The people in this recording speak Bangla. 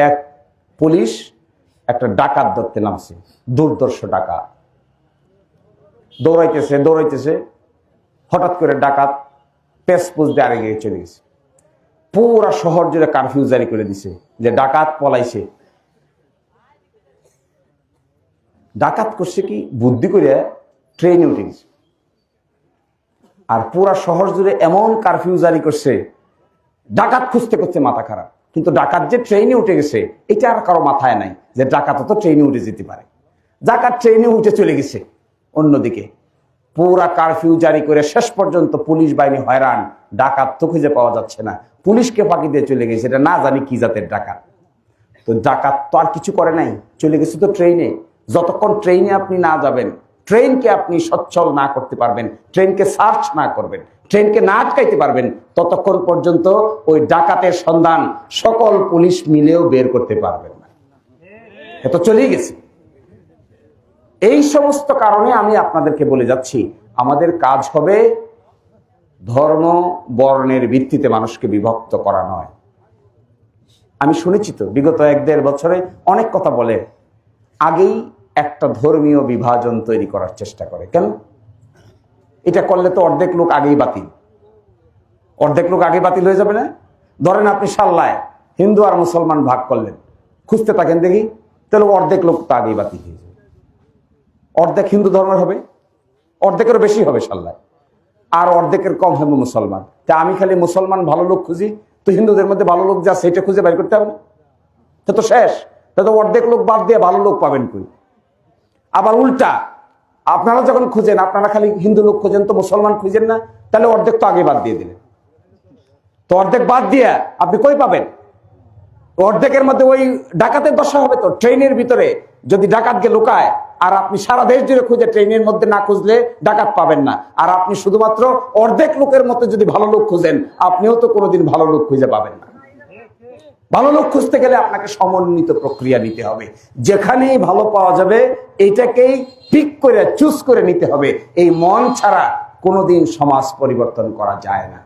এক পুলিশ একটা ডাকাত ধরতে নামছে, দুর্দর্শ ডাকাত। দৌড়াইতেছে, হঠাৎ করে ডাকাত পেসপুস দিয়ে আরেক চলে গেছে। পুরা শহর জুড়ে কারফিউ জারি করে দিছে যে ডাকাত পলাইছে। ডাকাত করছে কি, বুদ্ধি করে ট্রেনে উঠে গেছে। আর পুরা শহর জুড়ে এমন কারফিউ জারি করছে, ডাকাত খুঁজতে করতে মাথা খারাপ। কিন্তু ডাকাত যে ট্রেনে উঠে গেছে এটা আর কারো মাথায় নাই যে ডাকাত তো ট্রেনে উঠে যেতে পারে। ডাকাত ট্রেনে উঠে চলে গেছে অন্যদিকে। পুরা কারফিউ জারি করে শেষ পর্যন্ত পুলিশ বাহিনী হয়রান, ডাকাত তো খুঁজে পাওয়া যাচ্ছে না। পুলিশকে ফাঁকি দিয়ে চলে গেছে, এটা না জানি কি জাতের ডাকাত। তো ডাকাত তো আর কিছু করে নাই, চলে গেছে তো ট্রেনে। যতক্ষণ ট্রেনে আপনি না যাবেন, ট্রেনকে আপনি সচ্ছল না করতে পারবেন, ট্রেনকে সার্চ না করবেন, ট্রেনকে না আটকাইতে পারবেন, ততক্ষণ পর্যন্ত ওই ডাকাতের সন্ধান সকল পুলিশ মিলেও বের করতে পারবেন না। এত চলেই গেছে। এই সমস্ত কারণে আমি আপনাদেরকে বলে যাচ্ছি, আমাদের কাজ হবে ধর্ম বর্ণের ভিত্তিতে মানুষকে বিভক্ত করা নয়। আমি শুনেছি তো বিগত 1-1.5 বছরে অনেক কথা বলে, আগেই একটা ধর্মীয় বিভাজন তৈরি করার চেষ্টা করে। কেন? এটা করলে তো অর্ধেক লোক আগেই বাতিল, অর্ধেক লোক আগে বাতিল হয়ে যাবে না? ধরেন আপনি সাল্লায় হিন্দু আর মুসলমান ভাগ করলেন, খুঁজতে থাকেন দেখি, তাহলে অর্ধেক লোক তো আগেই বাতিল হয়ে যাবে। অর্ধেক হিন্দু ধর্মের হবে, অর্ধেকেরও বেশি হবে সাল্লায়, আর অর্ধেকের কম হবে মুসলমান। তা আমি খালি মুসলমান ভালো লোক খুঁজি, তো হিন্দুদের মধ্যে ভালো লোক যা সেটা খুঁজে বের করতে হবে না? তো শেষ, তো অর্ধেক লোক বাদ দিয়ে ভালো লোক পাবেন কই? আবার উল্টা, আপনারা যখন খুঁজেন, আপনারা খালি হিন্দু লোক খুঁজেন, তো মুসলমান খুঁজেন না, তাহলে অর্ধেক তো আগে বাদ দিয়ে দিলেন। তো অর্ধেক বাদ দিয়ে আপনি কই পাবেন? অর্ধেকের মধ্যে ওই ডাকাতের দশা হবে। তো ট্রেনের ভিতরে যদি ডাকাতকে লুকায়, আর আপনি সারা দেশ জুড়ে খুঁজে ট্রেনের মধ্যে না খুঁজলে ডাকাত পাবেন না। আর আপনি শুধুমাত্র অর্ধেক লোকের মধ্যে যদি ভালো লোক খুঁজেন, আপনিও তো কোনোদিন ভালো লোক খুঁজে পাবেন না। ভালো লোক খুঁজতে গেলে আপনাকে সমন্বিত প্রক্রিয়া নিতে হবে। যেখানেই ভালো পাওয়া যাবে এইটাকেই পিক করে চুজ করে নিতে হবে। এই মন ছাড়া কোনোদিন সমাজ পরিবর্তন করা যায় না।